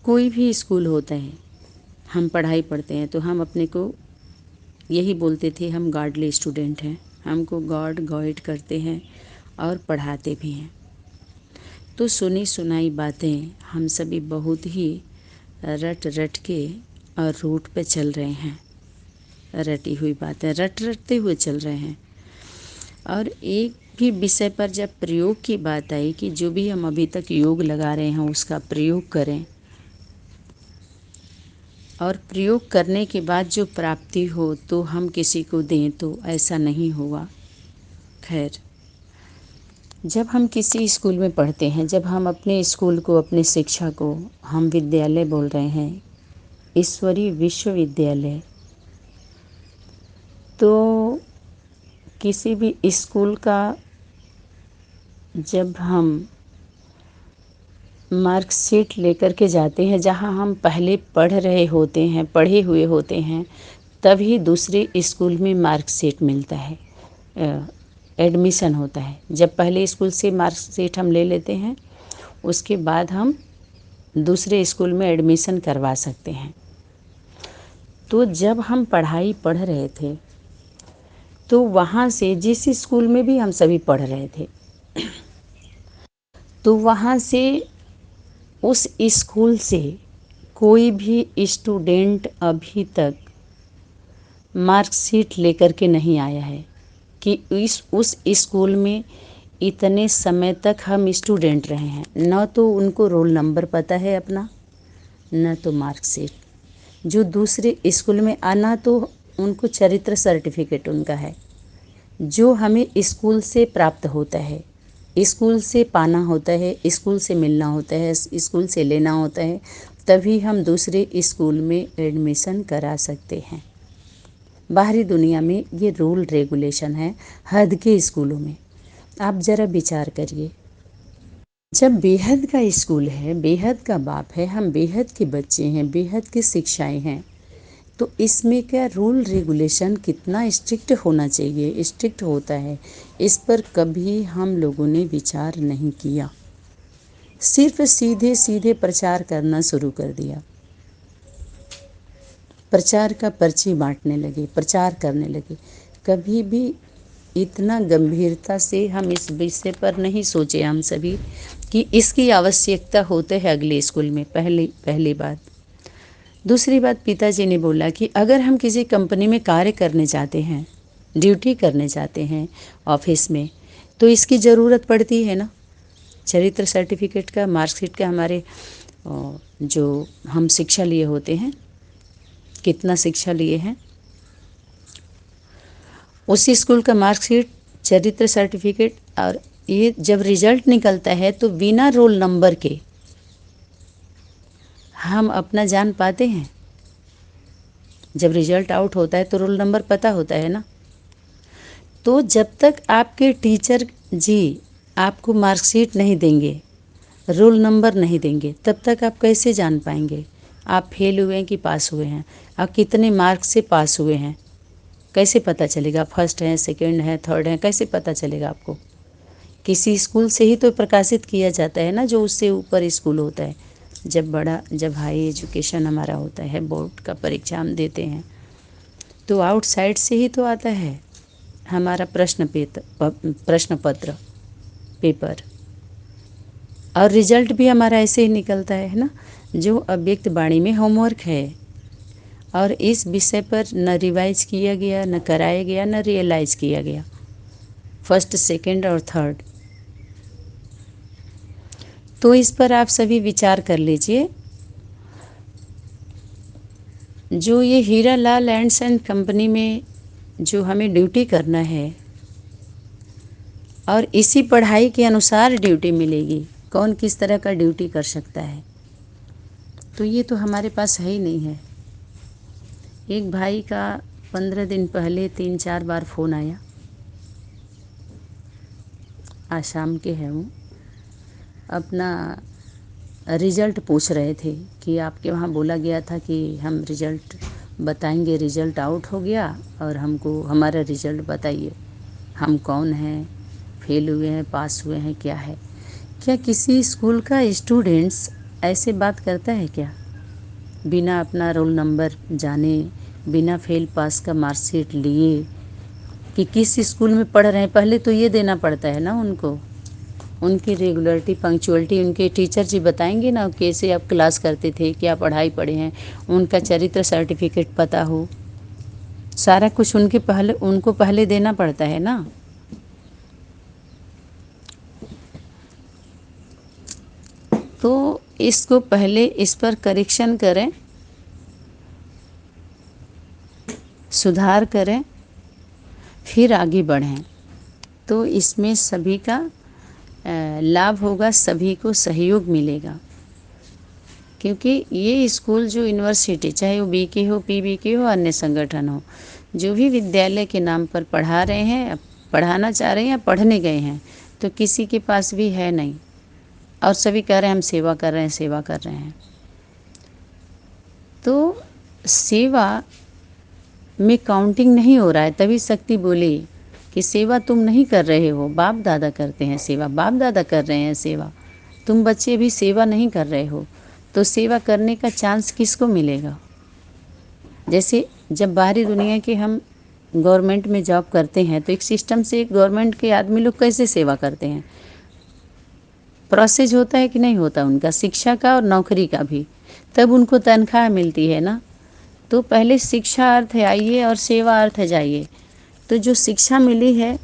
कोई भी स्कूल होता है, हम पढ़ाई पढ़ते हैं तो हम अपने को यही बोलते थे, हम गॉडली स्टूडेंट हैं, हमको गॉड गाइड करते हैं और पढ़ाते भी हैं। तो सुनी सुनाई बातें हम सभी बहुत ही रट रट के और रूट पे चल रहे हैं, रटी हुई बातें रटते हुए चल रहे हैं। और एक भी विषय पर जब प्रयोग की बात आई कि जो भी हम अभी तक योग लगा रहे हैं उसका प्रयोग करें, और प्रयोग करने के बाद जो प्राप्ति हो तो हम किसी को दें, तो ऐसा नहीं हुआ। खैर, जब हम किसी स्कूल में पढ़ते हैं, जब हम अपने स्कूल को, अपनी शिक्षा को हम विद्यालय बोल रहे हैं, ईश्वरीय विश्वविद्यालय, तो किसी भी स्कूल का जब हम मार्कशीट लेकर के जाते हैं, जहाँ हम पहले पढ़ रहे होते हैं, पढ़े हुए होते हैं, तभी दूसरे स्कूल में मार्कशीट मिलता है, एडमिशन होता है। जब पहले स्कूल से मार्कशीट हम ले लेते हैं, उसके बाद हम दूसरे स्कूल में एडमिशन करवा सकते हैं। तो जब हम पढ़ाई पढ़ रहे थे तो वहाँ से, जिस स्कूल में भी हम सभी पढ़ रहे थे, तो वहाँ से, उस स्कूल से कोई भी स्टूडेंट अभी तक मार्कशीट लेकर के नहीं आया है कि उस स्कूल में इतने समय तक हम स्टूडेंट रहे हैं। न तो उनको रोल नंबर पता है अपना, न तो मार्कशीट। जो दूसरे स्कूल में आना, तो उनको चरित्र सर्टिफिकेट उनका है, जो हमें स्कूल से प्राप्त होता है, स्कूल से पाना होता है, स्कूल से मिलना होता है, स्कूल से लेना होता है, तभी हम दूसरे स्कूल में एडमिशन करा सकते हैं। बाहरी दुनिया में ये रूल रेगुलेशन है, हद के स्कूलों में। आप ज़रा विचार करिए, जब बेहद का स्कूल है, बेहद का बाप है, हम बेहद के बच्चे हैं, बेहद की शिक्षाएं हैं, तो इसमें क्या रूल रेगुलेशन कितना स्ट्रिक्ट होना चाहिए, स्ट्रिक्ट होता है, इस पर कभी हम लोगों ने विचार नहीं किया। सिर्फ सीधे सीधे प्रचार करना शुरू कर दिया, प्रचार का पर्ची बांटने लगे, प्रचार करने लगे। कभी भी इतना गंभीरता से हम इस विषय पर नहीं सोचे हम सभी कि इसकी आवश्यकता होते है अगले स्कूल में। पहली बात। दूसरी बात, पिताजी ने बोला कि अगर हम किसी कंपनी में कार्य करने जाते हैं, ड्यूटी करने जाते हैं ऑफिस में, तो इसकी ज़रूरत पड़ती है ना, चरित्र सर्टिफिकेट का, मार्कशीट का। हमारे जो हम शिक्षा लिए होते हैं, कितना शिक्षा लिए हैं, उसी स्कूल का मार्कशीट, चरित्र सर्टिफिकेट। और ये जब रिजल्ट निकलता है तो बिना रोल नंबर के हम अपना जान पाते हैं। जब रिजल्ट आउट होता है तो रोल नंबर पता होता है ना। तो जब तक आपके टीचर जी आपको मार्कशीट नहीं देंगे, रोल नंबर नहीं देंगे, तब तक आप कैसे जान पाएंगे आप फेल हुए हैं कि पास हुए हैं, आप कितने मार्क्स से पास हुए हैं, कैसे पता चलेगा? फर्स्ट है, सेकंड है, थर्ड है, कैसे पता चलेगा आपको? किसी स्कूल से ही तो प्रकाशित किया जाता है ना, जो उससे ऊपर स्कूल होता है। जब हाई एजुकेशन हमारा होता है, बोर्ड का परीक्षा हम देते हैं, तो आउटसाइड से ही तो आता है हमारा प्रश्न पत्र पेपर, और रिजल्ट भी हमारा ऐसे ही निकलता है ना, जो अव्यक्त वाणी में होमवर्क है। और इस विषय पर न रिवाइज किया गया, न कराया गया, न रियलाइज किया गया, फर्स्ट, सेकंड और थर्ड। तो इस पर आप सभी विचार कर लीजिए। जो ये Hira Lal ends and company में जो हमें ड्यूटी करना है, और इसी पढ़ाई के अनुसार ड्यूटी मिलेगी, कौन किस तरह का ड्यूटी कर सकता है? तो ये तो हमारे पास है ही नहीं है। एक भाई का 15 दिन पहले 3-4 बार फ़ोन आया, आसाम के हैं वो, अपना रिज़ल्ट पूछ रहे थे कि आपके वहाँ बोला गया था कि हम रिज़ल्ट बताएंगे, रिज़ल्ट आउट हो गया और हमको हमारा रिज़ल्ट बताइए, हम कौन हैं, फेल हुए हैं, पास हुए हैं, क्या है? क्या किसी स्कूल का स्टूडेंट्स ऐसे बात करता है क्या? बिना अपना रोल नंबर जाने, बिना फेल पास का मार्कशीट लिए कि किस स्कूल में पढ़ रहे हैं, पहले तो ये देना पड़ता है ना उनको। उनकी रेगुलरिटी, पंक्चुअलिटी उनके टीचर जी बताएंगे ना, कैसे आप क्लास करते थे, क्या पढ़ाई पढ़े हैं, उनका चरित्र सर्टिफिकेट पता हो, सारा कुछ उनको पहले देना पड़ता है ना। तो इसको पहले इस पर करेक्शन करें, सुधार करें, फिर आगे बढ़ें, तो इसमें सभी का लाभ होगा, सभी को सहयोग मिलेगा। क्योंकि ये स्कूल जो यूनिवर्सिटी, चाहे वो बीके हो, पीबीके हो, अन्य संगठन हो, जो भी विद्यालय के नाम पर पढ़ा रहे हैं, पढ़ाना चाह रहे हैं या पढ़ने गए हैं, तो किसी के पास भी है नहीं, और सभी कह रहे हैं हम सेवा कर रहे हैं, सेवा कर रहे हैं। तो सेवा में काउंटिंग नहीं हो रहा है, तभी शक्ति बोली कि सेवा तुम नहीं कर रहे हो, बाप दादा करते हैं सेवा, बाप दादा कर रहे हैं सेवा, तुम बच्चे भी सेवा नहीं कर रहे हो, तो सेवा करने का चांस किसको मिलेगा? जैसे जब बाहरी दुनिया के हम गवर्नमेंट में जॉब करते हैं, तो एक सिस्टम से गवर्नमेंट के आदमी लोग कैसे सेवा करते हैं, प्रोसेस होता है कि नहीं होता उनका, शिक्षा का और नौकरी का भी, तब उनको तनख्वाह मिलती है ना। तो पहले शिक्षा अर्थ आइए और सेवा अर्थ जाइए। तो जो शिक्षा मिली है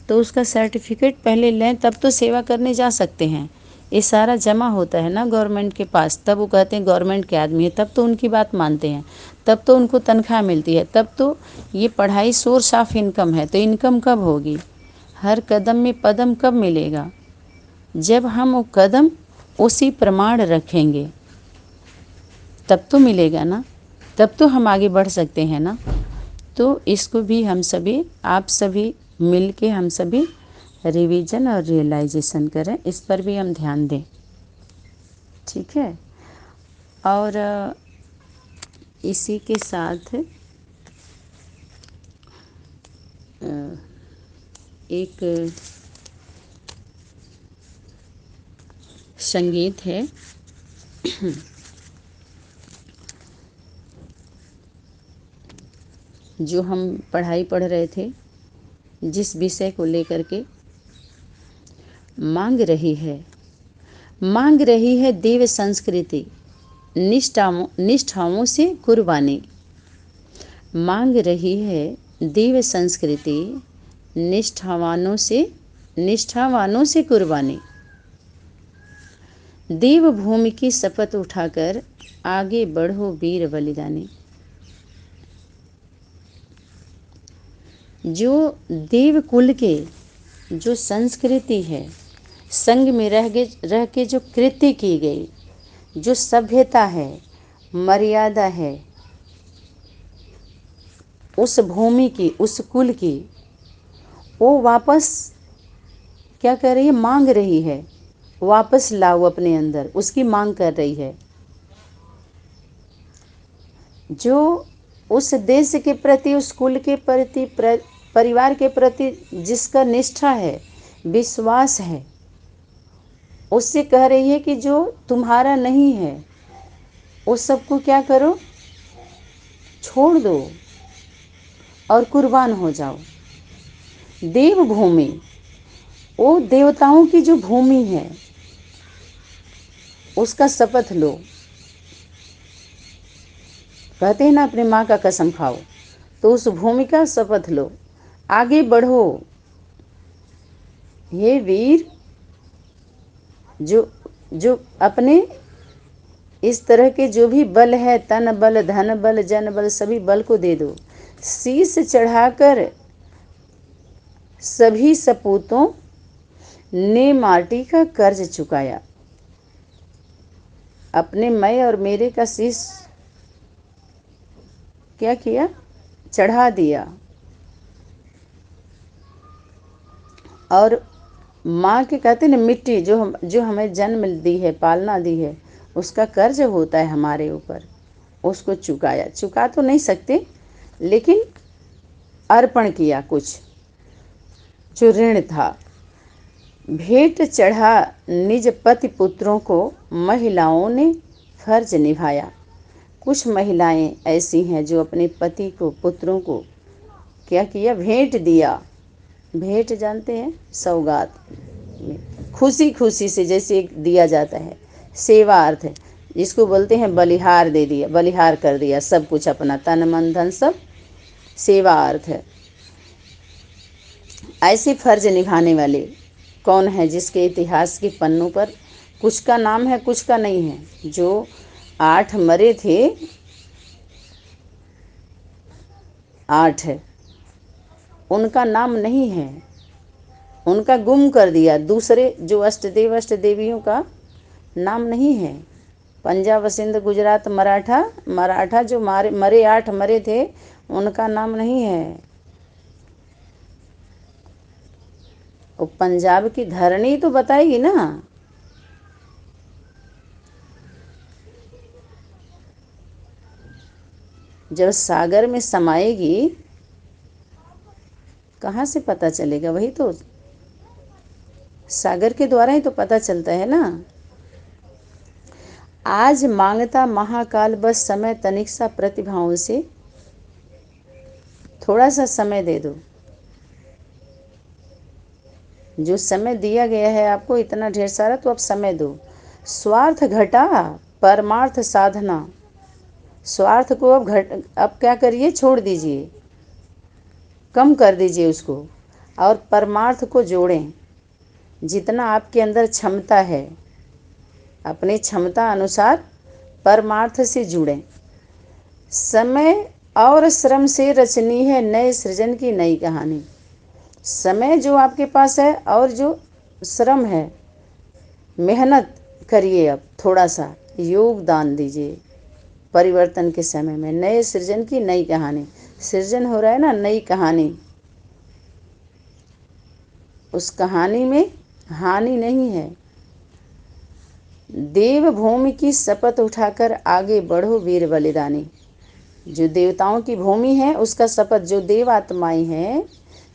तो उसका सर्टिफिकेट पहले लें, तब तो सेवा करने जा सकते हैं। ये सारा जमा होता है ना गवर्नमेंट के पास, तब वो कहते हैं गवर्नमेंट के आदमी है, तब तो उनकी बात मानते हैं, तब तो उनको तनख्वाह मिलती है, तब तो ये पढ़ाई सोर्स ऑफ इनकम है। तो इनकम कब होगी? हर कदम में पदम कब मिलेगा? जब हम वो कदम उसी प्रमाण रखेंगे, तब तो मिलेगा ना, तब तो हम आगे बढ़ सकते हैं ना। तो इसको भी हम सभी, आप सभी मिल के हम सभी रिवीजन और रियलाइजेशन करें, इस पर भी हम ध्यान दें, ठीक है। और इसी के साथ एक संगीत है जो हम पढ़ाई पढ़ रहे थे, जिस विषय को लेकर के, मांग रही है देव संस्कृति, निष्ठाओं से कुर्बानी, मांग रही है देव संस्कृति, निष्ठावानों से कुर्बानी, देव भूमि की शपथ उठाकर आगे बढ़ो वीर बलिदानी। जो देव कुल के जो संस्कृति है, संग में रह के जो कृत्य की गई, जो सभ्यता है, मर्यादा है, उस भूमि की, उस कुल की, वो वापस क्या कर रही है? मांग रही है, वापस लाओ अपने अंदर, उसकी मांग कर रही है। जो उस देश के प्रति, उस कुल के प्रति, परिवार के प्रति जिसका निष्ठा है, विश्वास है, उससे कह रही है कि जो तुम्हारा नहीं है उस सबको क्या करो? छोड़ दो और कुर्बान हो जाओ। देव भूमि, वो देवताओं की जो भूमि है, उसका शपथ लो। कहते हैं ना अपने माँ का कसम खाओ, तो उस भूमि का शपथ लो, आगे बढ़ो। हे वीर, जो अपने इस तरह के जो भी बल है, तन बल, धन बल, जन बल, सभी बल को दे दो। शीश चढ़ाकर सभी सपूतों ने माटी का कर्ज चुकाया। अपने मैं और मेरे का शीश क्या किया? चढ़ा दिया। और माँ के कहते ना, मिट्टी जो हमें जन्म दी है, पालना दी है, उसका कर्ज होता है हमारे ऊपर, उसको चुकाया। चुका तो नहीं सकते, लेकिन अर्पण किया कुछ, जो ऋण था। भेंट चढ़ा निज पति पुत्रों को, महिलाओं ने फर्ज निभाया। कुछ महिलाएं ऐसी हैं जो अपने पति को, पुत्रों को क्या किया, भेंट दिया। भेंट जानते हैं, सौगात, खुशी खुशी से जैसे दिया जाता है, सेवा अर्थ है, जिसको बोलते हैं बलिहार दे दिया, बलिहार कर दिया सब कुछ, अपना तन मन धन सब, सेवा अर्थ है। ऐसे फर्ज निभाने वाले कौन है, जिसके इतिहास के पन्नों पर कुछ का नाम है कुछ का नहीं है। जो 8 मरे थे, 8 है, उनका नाम नहीं है, उनका गुम कर दिया। दूसरे जो अष्टदेव अष्ट देवियों का नाम नहीं है। पंजाब सिंध गुजरात मराठा जो मरे 8 मरे थे, उनका नाम नहीं है। वो पंजाब की धरनी तो बताएगी ना। जब सागर में समाएगी, कहाँ से पता चलेगा? वही तो सागर के द्वारा ही तो पता चलता है ना। आज मांगता महाकाल बस समय तनिक सा प्रतिभाओं से, थोड़ा सा समय दे दो। जो समय दिया गया है आपको इतना ढेर सारा, तो अब समय दो। स्वार्थ घटा परमार्थ साधना, स्वार्थ को अब क्या करिए, छोड़ दीजिए, कम कर दीजिए उसको, और परमार्थ को जोड़ें। जितना आपके अंदर क्षमता है, अपनी क्षमता अनुसार परमार्थ से जुड़ें। समय और श्रम से रचनी है नए सृजन की नई कहानी। समय जो आपके पास है और जो श्रम है, मेहनत करिए, अब थोड़ा सा योगदान दीजिए परिवर्तन के समय में। नए सृजन की नई कहानी, सृजन हो रहा है ना, नई कहानी। उस कहानी में हानि नहीं है। देवभूमि की शपथ उठाकर आगे बढ़ो वीर बलिदानी। जो देवताओं की भूमि है उसका शपथ, जो देव आत्माएं हैं,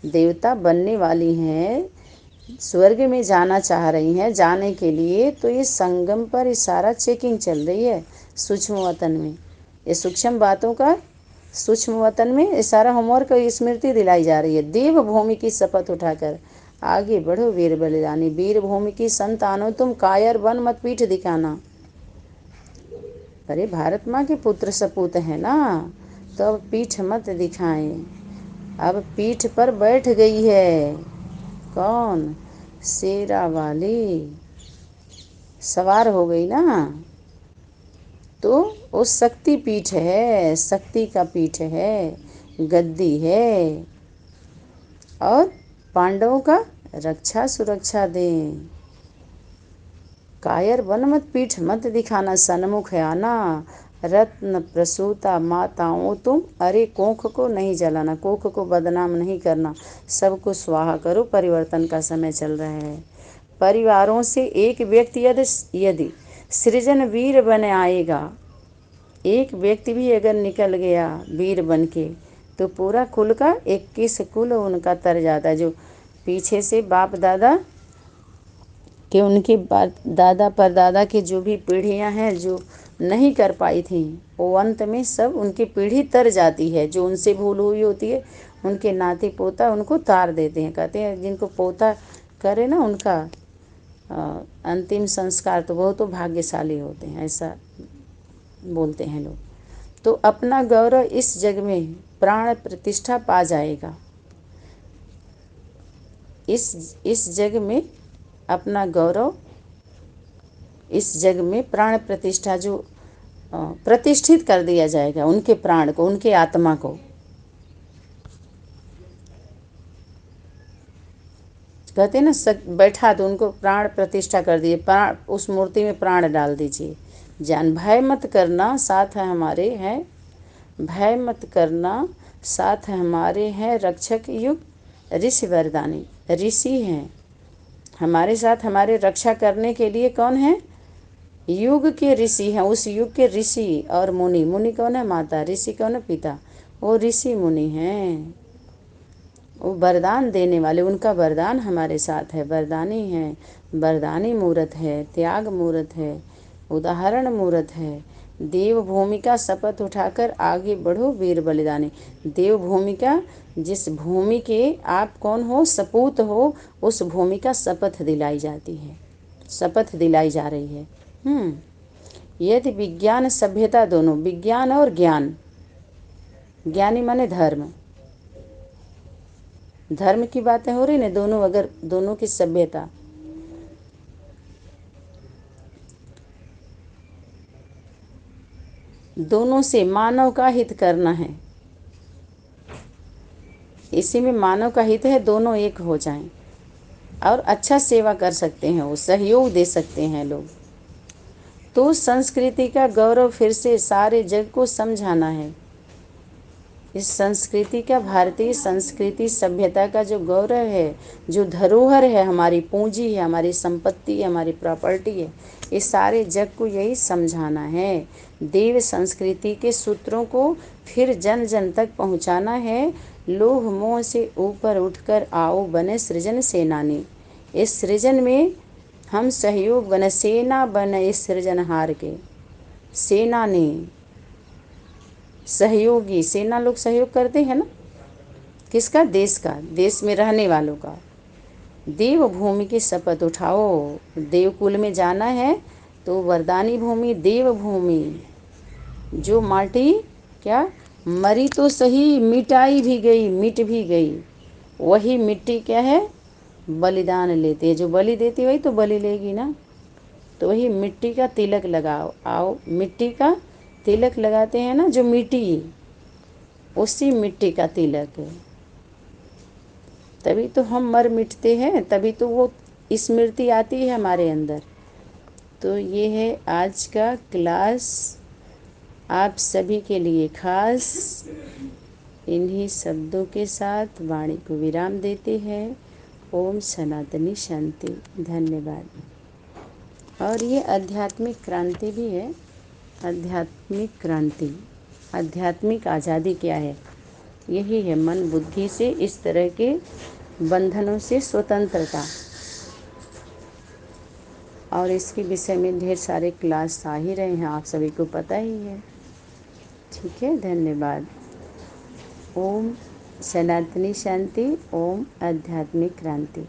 देवता बनने वाली हैं, स्वर्ग में जाना चाह रही हैं, जाने के लिए तो ये संगम पर ये सारा चेकिंग चल रही है। सूक्ष्म वतन में ये सूक्ष्म बातों का, सूक्ष्म वतन में ये सारा होमवर्क स्मृति दिलाई जा रही है। देव भूमि की शपथ उठाकर आगे बढ़ो वीर बलिदानी। वीर भूमि की संतानों तुम, कायर बन मत पीठ दिखाना। अरे भारत माँ के पुत्र सपूत हैं ना, तो अब पीठ मत दिखाएं। अब पीठ पर बैठ गई है कौन, शेरा वाली सवार हो गई ना। तो वो शक्ति पीठ है, शक्ति का पीठ है, गद्दी है, और पांडवों का रक्षा सुरक्षा दें। कायर बन मत पीठ मत दिखाना, सन्मुख आना। रत्न प्रसूता माताओं तुम, अरे कोख को नहीं जलाना, कोख को बदनाम नहीं करना, सबको स्वाहा करो। परिवर्तन का समय चल रहा है। परिवारों से एक व्यक्ति यदि सृजन वीर बने आएगा, एक व्यक्ति भी अगर निकल गया वीर बन के, तो पूरा कुल का 21 कुल उनका तर जाता है। जो पीछे से बाप दादा कि उनके दादा परदादा की जो भी पीढ़ियां हैं जो नहीं कर पाई थी, वो अंत में सब उनकी पीढ़ी तर जाती है। जो उनसे भूल हुई होती है, उनके नाती पोता उनको तार देते हैं। कहते हैं जिनको पोता करे ना उनका अंतिम संस्कार, तो वो तो भाग्यशाली होते हैं, ऐसा बोलते हैं लोग। तो अपना गौरव इस जग में प्राण प्रतिष्ठा पा जाएगा। इस जग में अपना गौरव, इस जग में प्राण प्रतिष्ठा जो प्रतिष्ठित कर दिया जाएगा, उनके प्राण को, उनके आत्मा को। कहते हैं ना, बैठा तो उनको प्राण प्रतिष्ठा कर दिए, प्राण उस मूर्ति में प्राण डाल दीजिए। जान भय मत करना साथ है हमारे हैं, भय मत करना साथ हमारे हैं रक्षक युग ऋषि वरदानी। ऋषि हैं हमारे साथ, हमारे रक्षा करने के लिए। कौन है? युग के ऋषि हैं, उस युग के ऋषि और मुनि। मुनि कौन है? माता। ऋषि कौन है? पिता। वो ऋषि मुनि हैं, वो वरदान देने वाले, उनका वरदान हमारे साथ है। वरदानी है, वरदानी मूर्त है, त्याग मूर्त है, उदाहरण मूर्त है। देव भूमिका शपथ उठाकर आगे बढ़ो वीर बलिदानी। देव भूमिका, जिस भूमि के आप कौन हो, सपूत हो, उस भूमि का शपथ दिलाई जाती है, शपथ दिलाई जा रही है। यदि विज्ञान सभ्यता दोनों, विज्ञान और ज्ञान, ज्ञानी माने धर्म, धर्म की बातें हो रही ना, दोनों अगर दोनों की सभ्यता, दोनों से मानव का हित करना है, इसी में मानव का हित है, दोनों एक हो जाएं और अच्छा सेवा कर सकते हैं, वो सहयोग दे सकते हैं लोग। तो संस्कृति का गौरव फिर से सारे जग को समझाना है। इस संस्कृति का, भारतीय संस्कृति सभ्यता का जो गौरव है, जो धरोहर है, हमारी पूंजी है, हमारी संपत्ति है, हमारी प्रॉपर्टी है, इस सारे जग को यही समझाना है। देव संस्कृति के सूत्रों को फिर जन जन तक पहुंचाना है। लोभ मोह से ऊपर उठकर आओ बने सृजन सेनानी। इस सृजन में हम सहयोग बने, सेना बने इस सृजनहार के, सेनानी, सहयोगी। सेना लोग सहयोग करते हैं ना, किसका, देश का, देश में रहने वालों का। देव भूमि की शपथ उठाओ, देवकुल में जाना है तो वरदानी भूमि, देव भूमि, जो माटी क्या मरी तो सही, मिटाई भी गई, मिट भी गई, वही मिट्टी क्या है, बलिदान लेते हैं। जो बलि देती वही तो बलि लेगी ना। तो वही मिट्टी का तिलक लगाओ, आओ मिट्टी का तिलक लगाते हैं ना, जो मिट्टी, उसी मिट्टी का तिलक है। तभी तो हम मर मिटते हैं, तभी तो वो स्मृति आती है हमारे अंदर। तो ये है आज का क्लास, आप सभी के लिए खास। इन्हीं शब्दों के साथ वाणी को विराम देते हैं। ओम सनातनी शांति। धन्यवाद। और ये आध्यात्मिक क्रांति भी है। आध्यात्मिक क्रांति, आध्यात्मिक आज़ादी क्या है? यही है मन बुद्धि से इस तरह के बंधनों से स्वतंत्रता। और इसके विषय में ढेर सारे क्लास आ ही रहे हैं, आप सभी को पता ही है। ठीक है, धन्यवाद। ओम सनातनी शांति, ओम आध्यात्मिक क्रांति।